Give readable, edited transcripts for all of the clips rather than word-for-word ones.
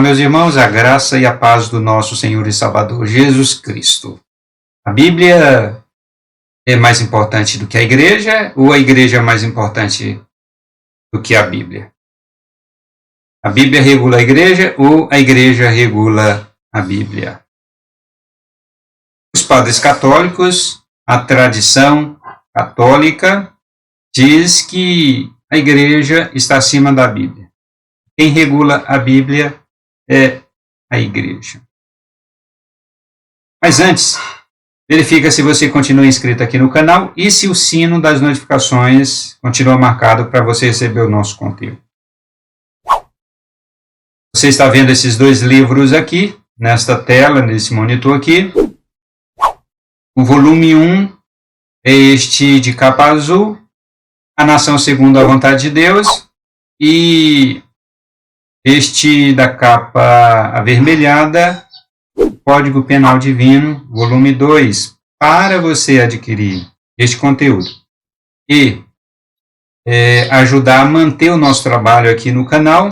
Meus irmãos, a graça e a paz do nosso Senhor e Salvador Jesus Cristo. A Bíblia é mais importante do que a igreja ou a igreja é mais importante do que a Bíblia? A Bíblia regula a igreja ou a igreja regula a Bíblia? Os padres católicos, a tradição católica diz que a igreja está acima da Bíblia. Quem regula a Bíblia é a igreja. Mas antes, verifica se você continua inscrito aqui no canal e se o sino das notificações continua marcado para você receber o nosso conteúdo. Você está vendo esses dois livros aqui, nesta tela, nesse monitor aqui. O volume 1 é este de capa azul, A Nação Segundo a Vontade de Deus, e este da capa avermelhada, Código Penal Divino, volume 2, para você adquirir este conteúdo e ajudar a manter o nosso trabalho aqui no canal,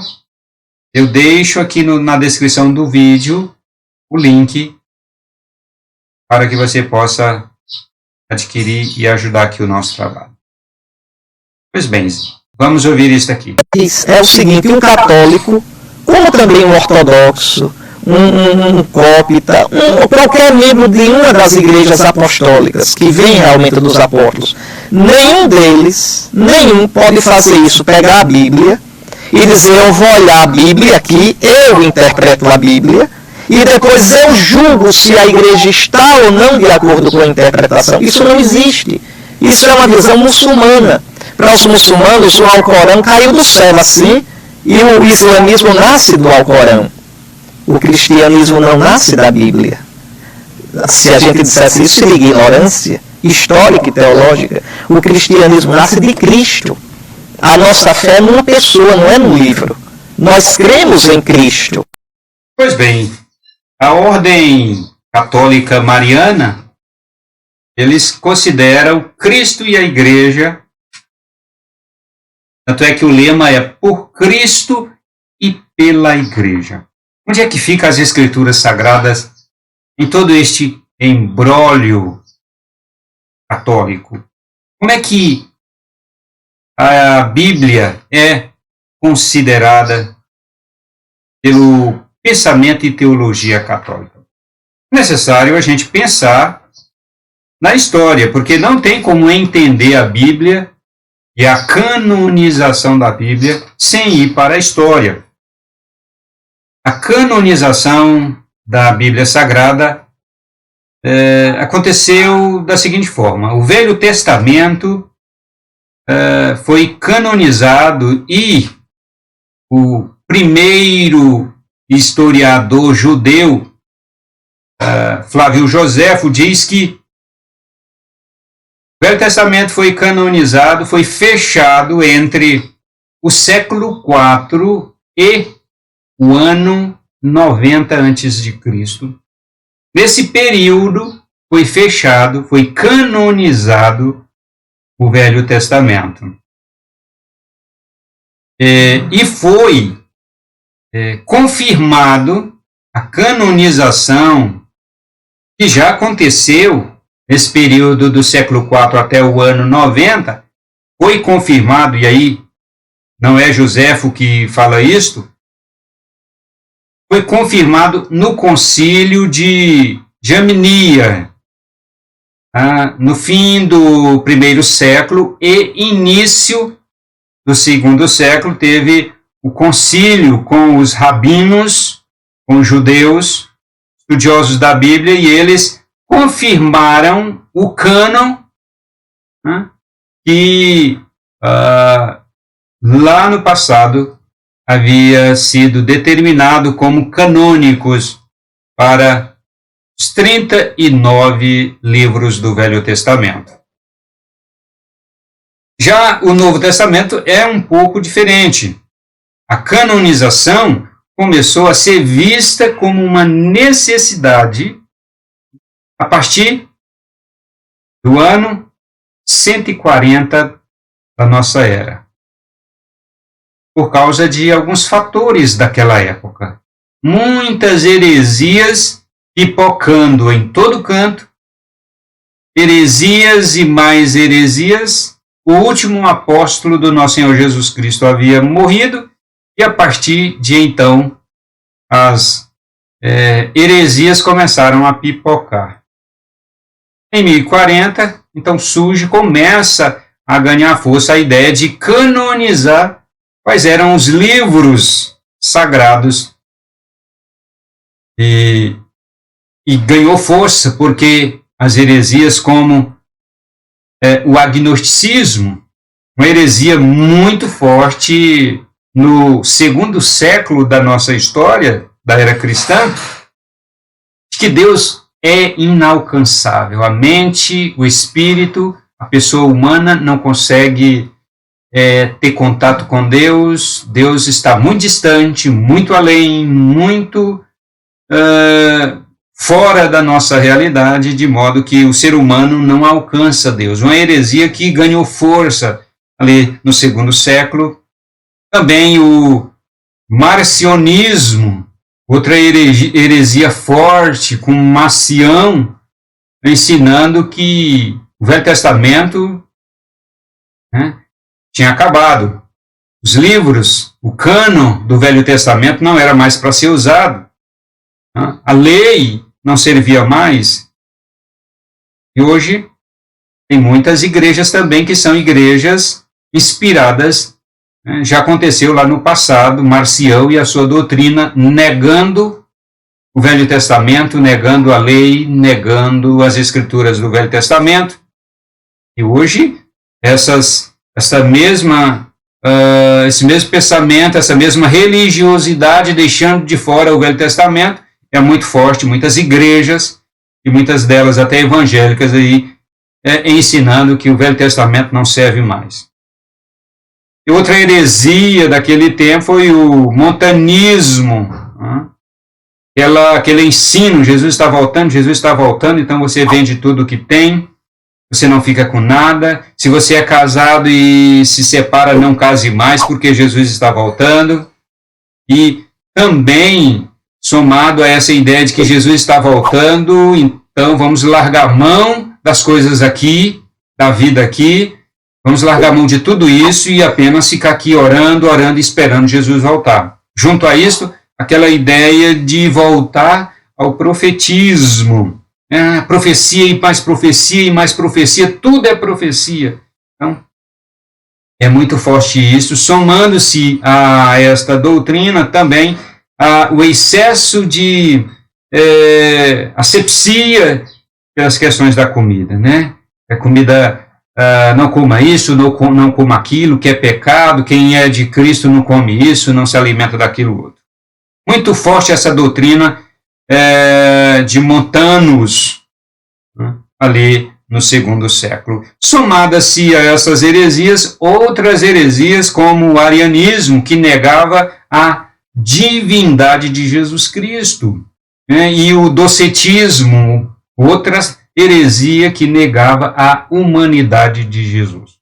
eu deixo aqui na descrição do vídeo o link para que você possa adquirir e ajudar aqui o nosso trabalho. Pois bem, vamos ouvir isso aqui. É o seguinte, um católico, como também um ortodoxo, um cópita, qualquer membro de uma das igrejas apostólicas que vem realmente dos apóstolos, nenhum pode fazer isso, pegar a Bíblia e dizer, eu vou olhar a Bíblia aqui, eu interpreto a Bíblia, e depois eu julgo se a igreja está ou não de acordo com a interpretação. Isso não existe. Isso é uma visão muçulmana. Para os muçulmanos, o Alcorão caiu do céu assim, e o islamismo nasce do Alcorão. O cristianismo não nasce da Bíblia. Se a gente dissesse isso, seria ignorância histórica e teológica. O cristianismo nasce de Cristo. A nossa fé é numa pessoa, não é no livro. Nós cremos em Cristo. Pois bem, a ordem católica mariana, eles consideram Cristo e a igreja. Tanto é que o lema é por Cristo e pela igreja. Onde é que ficam as escrituras sagradas em todo este embrólio católico? Como é que a Bíblia é considerada pelo pensamento e teologia católica? É necessário a gente pensar na história, porque não tem como entender a Bíblia e a canonização da Bíblia sem ir para a história. A canonização da Bíblia Sagrada aconteceu da seguinte forma. O Velho Testamento foi canonizado e o primeiro historiador judeu, Flávio Joséfo, diz que o Velho Testamento foi canonizado, foi fechado entre o século IV e o ano 90 a.C. Nesse período foi fechado, foi canonizado o Velho Testamento. E foi confirmado a canonização que já aconteceu nesse período do século IV até o ano 90, foi confirmado, e aí não é Joséfo que fala isto, foi confirmado no concílio de Jaminia, no fim do primeiro século e início do segundo século, teve o concílio com os rabinos, com os judeus, estudiosos da Bíblia, e eles confirmaram o cânon que lá no passado havia sido determinado como canônicos para os 39 livros do Velho Testamento. Já o Novo Testamento é um pouco diferente. A canonização começou a ser vista como uma necessidade a partir do ano 140 da nossa era, por causa de alguns fatores daquela época. muitas heresias pipocando em todo canto, heresias e mais heresias. O último apóstolo do nosso Senhor Jesus Cristo havia morrido, e a partir de então as heresias começaram a pipocar. Em 1040, então começa a ganhar força a ideia de canonizar quais eram os livros sagrados, e ganhou força porque as heresias como o agnosticismo, uma heresia muito forte no segundo século da nossa história, da era cristã, de que Deus é inalcançável. A mente, o espírito, a pessoa humana não consegue ter contato com Deus. Deus está muito distante, muito além, muito fora da nossa realidade, de modo que o ser humano não alcança Deus. Uma heresia que ganhou força ali no segundo século. Também o marcionismo, outra heresia forte, com Marcião, ensinando que o Velho Testamento tinha acabado. Os livros, o cânon do Velho Testamento não era mais para ser usado. A lei não servia mais. E hoje tem muitas igrejas também que são igrejas inspiradas. Já aconteceu lá no passado, Marcião e a sua doutrina negando o Velho Testamento, negando a lei, negando as escrituras do Velho Testamento. E hoje, esse mesmo pensamento, essa mesma religiosidade, deixando de fora o Velho Testamento, é muito forte. Muitas igrejas, e muitas delas até evangélicas, aí, ensinando que o Velho Testamento não serve mais. E outra heresia daquele tempo foi o montanismo. Aquele ensino, Jesus está voltando, então você vende tudo o que tem, você não fica com nada. Se você é casado e se separa, não case mais, porque Jesus está voltando. E também, somado a essa ideia de que Jesus está voltando, então vamos largar mão das coisas aqui, da vida aqui, vamos largar mão de tudo isso e apenas ficar aqui orando e esperando Jesus voltar. Junto a isso, aquela ideia de voltar ao profetismo. Profecia e mais profecia e mais profecia, tudo é profecia. Então, é muito forte isso. Somando-se a esta doutrina também o excesso de asepsia pelas questões da comida, né? A comida, não coma isso, não coma aquilo, que é pecado, quem é de Cristo não come isso, não se alimenta daquilo outro. Muito forte essa doutrina de Montanus, ali no segundo século. Somada-se a essas heresias, outras heresias como o arianismo, que negava a divindade de Jesus Cristo, e o docetismo, outra heresia que negava a humanidade de Jesus.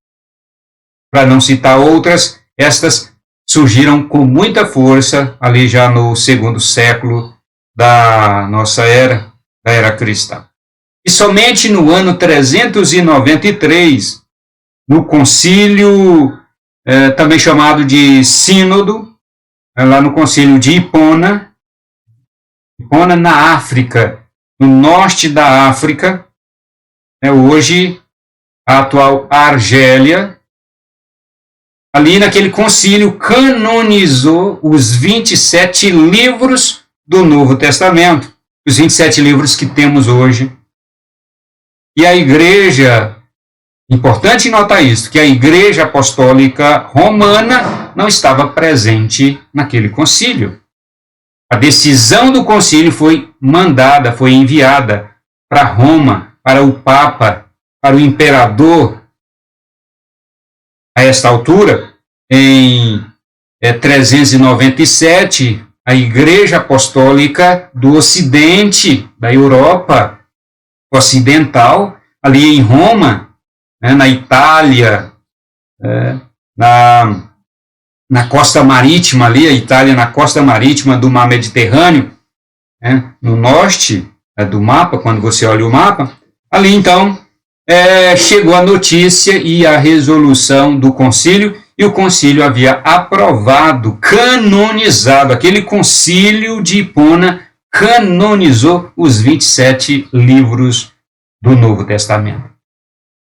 Para não citar outras, estas surgiram com muita força ali já no segundo século da nossa era, da era cristã. E somente no ano 393, no concílio, também chamado de sínodo, lá no concílio de Hipona na África, no norte da África, hoje a atual Argélia, ali naquele concílio canonizou os 27 livros do Novo Testamento, os 27 livros que temos hoje. E a igreja, importante notar isso, que a igreja apostólica romana não estava presente naquele concílio. A decisão do concílio foi mandada, foi enviada para Roma, para o Papa, para o imperador. A esta altura, em 397, a Igreja Apostólica do Ocidente, da Europa Ocidental, ali em Roma, na Itália, na costa marítima ali, a Itália na costa marítima do mar Mediterrâneo, né, no norte do mapa, quando você olha o mapa, ali então chegou a notícia e a resolução do concílio, e o concílio havia aprovado, canonizado, aquele concílio de Hipona canonizou os 27 livros do Novo Testamento.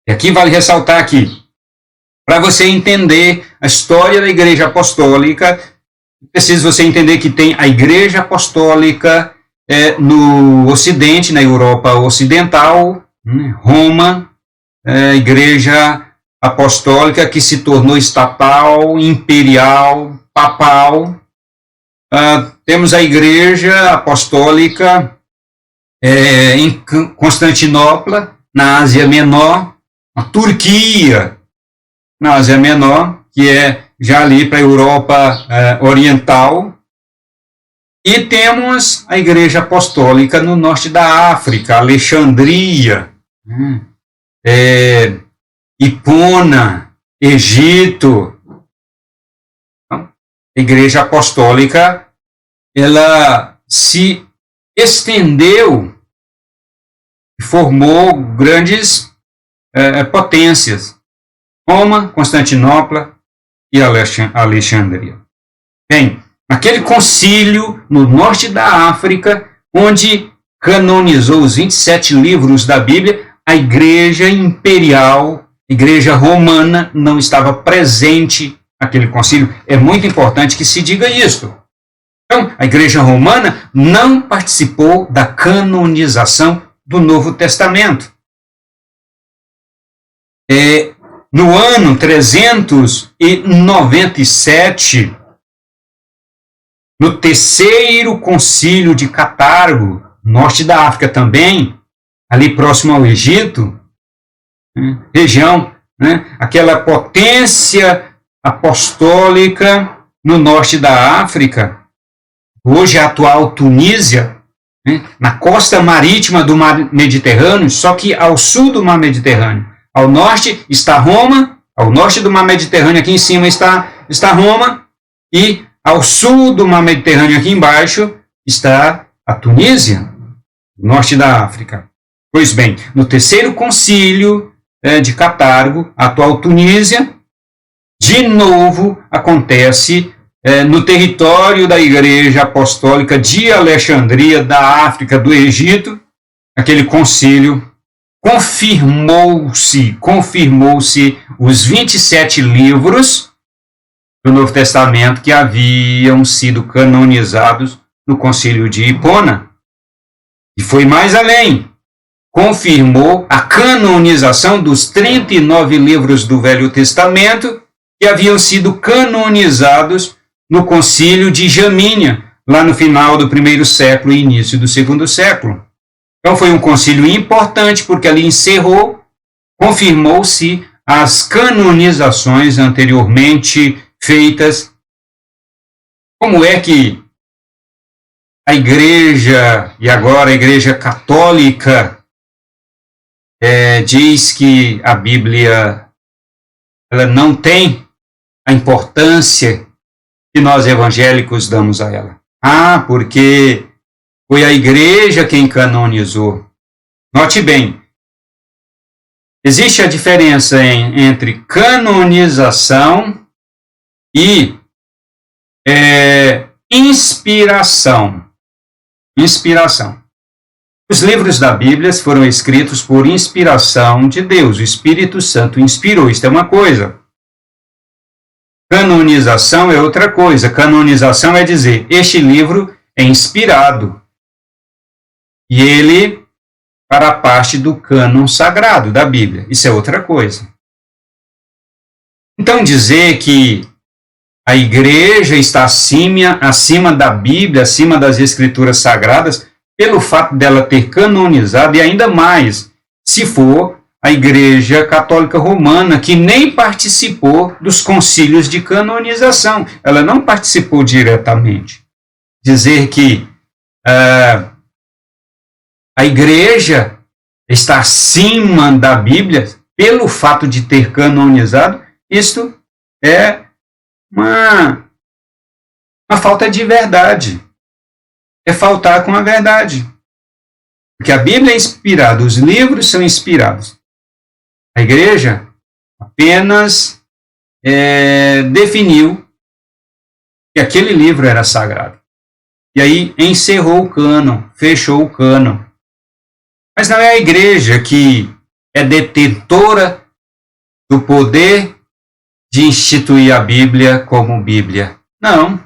E aqui vale ressaltar aqui, para você entender a história da Igreja Apostólica, precisa você entender que tem a Igreja Apostólica no Ocidente, na Europa Ocidental, Roma, Igreja Apostólica que se tornou estatal, imperial, papal. Temos a Igreja Apostólica em Constantinopla, na Ásia Menor, a Turquia, na Ásia Menor, que é já ali para a Europa Oriental. E temos a Igreja Apostólica no norte da África, Alexandria, Hipona, Egito. Então, a Igreja Apostólica, ela se estendeu e formou grandes potências. Roma, Constantinopla e Alexandria. Bem, naquele concílio no norte da África, onde canonizou os 27 livros da Bíblia, a Igreja Imperial, a Igreja Romana, não estava presente naquele concílio. É muito importante que se diga isso. Então, a Igreja Romana não participou da canonização do Novo Testamento. No ano 397, no terceiro concílio de Catargo, norte da África também, ali próximo ao Egito, região, aquela potência apostólica no norte da África, hoje a atual Tunísia, na costa marítima do mar Mediterrâneo, só que ao sul do mar Mediterrâneo. Ao norte está Roma, ao norte do mar Mediterrâneo aqui em cima está Roma, e ao sul do mar Mediterrâneo aqui embaixo está a Tunísia, norte da África. Pois bem, no terceiro concílio de Catargo, a atual Tunísia, de novo acontece no território da Igreja Apostólica de Alexandria, da África, do Egito, aquele concílio confirmou-se os 27 livros do Novo Testamento que haviam sido canonizados no concílio de Hipona. E foi mais além. Confirmou a canonização dos 39 livros do Velho Testamento que haviam sido canonizados no concílio de Jamínia, lá no final do primeiro século e início do segundo século. Então foi um concílio importante, porque ali confirmou-se as canonizações anteriormente feitas. Como é que a Igreja, e agora a Igreja Católica, diz que a Bíblia ela não tem a importância que nós evangélicos damos a ela? Porque foi a Igreja quem canonizou. Note bem, existe a diferença entre canonização e inspiração. Inspiração. Os livros da Bíblia foram escritos por inspiração de Deus. O Espírito Santo inspirou. Isto é uma coisa. Canonização é outra coisa. Canonização é dizer, este livro é inspirado. E ele para a parte do cânon sagrado da Bíblia. Isso é outra coisa. Então dizer que a Igreja está acima da Bíblia, acima das Escrituras Sagradas, pelo fato dela ter canonizado, e ainda mais, se for a Igreja Católica Romana, que nem participou dos concílios de canonização. Ela não participou diretamente. Dizer que a Igreja está acima da Bíblia, pelo fato de ter canonizado, isto é uma falta de verdade. É faltar com a verdade. Porque a Bíblia é inspirada, os livros são inspirados. A igreja apenas definiu que aquele livro era sagrado. E aí encerrou o cânon, fechou o cânon. Mas não é a igreja que é detentora do poder de instituir a Bíblia como Bíblia. Não.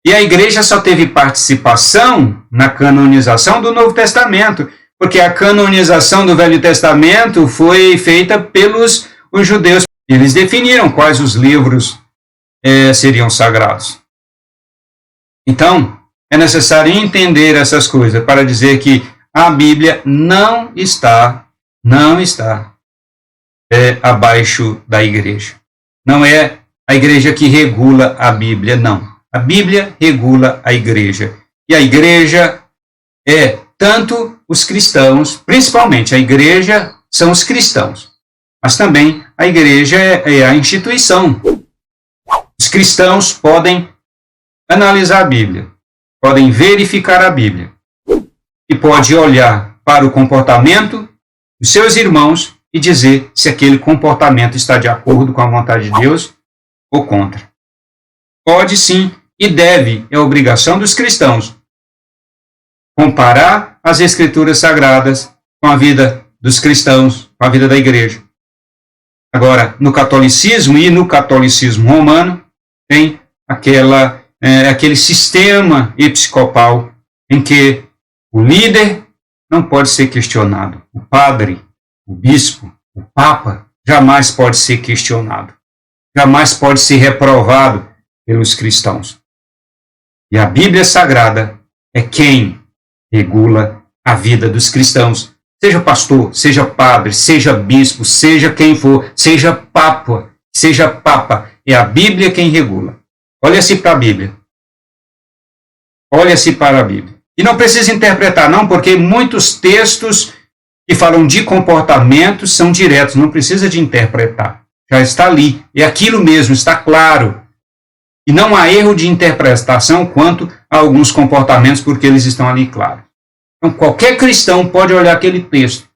E a igreja só teve participação na canonização do Novo Testamento, porque a canonização do Velho Testamento foi feita pelos os judeus. Eles definiram quais os livros seriam sagrados. Então, é necessário entender essas coisas para dizer que a Bíblia não está abaixo da igreja. Não é a igreja que regula a Bíblia, não. A Bíblia regula a igreja. E a igreja é tanto os cristãos, principalmente a igreja são os cristãos, mas também a igreja é a instituição. Os cristãos podem analisar a Bíblia, podem verificar a Bíblia e pode olhar para o comportamento dos seus irmãos e dizer se aquele comportamento está de acordo com a vontade de Deus ou contra. Pode sim e deve, é obrigação dos cristãos, comparar as Escrituras Sagradas com a vida dos cristãos, com a vida da igreja. Agora, no catolicismo e no catolicismo romano, tem aquele sistema episcopal em que o líder não pode ser questionado. O padre, o bispo, o papa, jamais pode ser questionado. Jamais pode ser reprovado pelos cristãos. E a Bíblia Sagrada é quem regula a vida dos cristãos. Seja pastor, seja padre, seja bispo, seja quem for, seja papa, é a Bíblia quem regula. Olha-se para a Bíblia. Olha-se para a Bíblia. E não precisa interpretar, não, porque muitos textos que falam de comportamentos são diretos, não precisa de interpretar. Já está ali, é aquilo mesmo, está claro. E não há erro de interpretação quanto a alguns comportamentos, porque eles estão ali claros. Então, qualquer cristão pode olhar aquele texto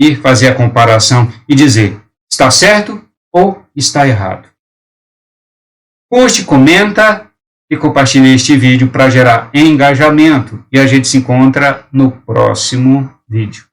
e fazer a comparação e dizer, está certo ou está errado. Curte, comenta e compartilhe este vídeo para gerar engajamento. E a gente se encontra no próximo vídeo.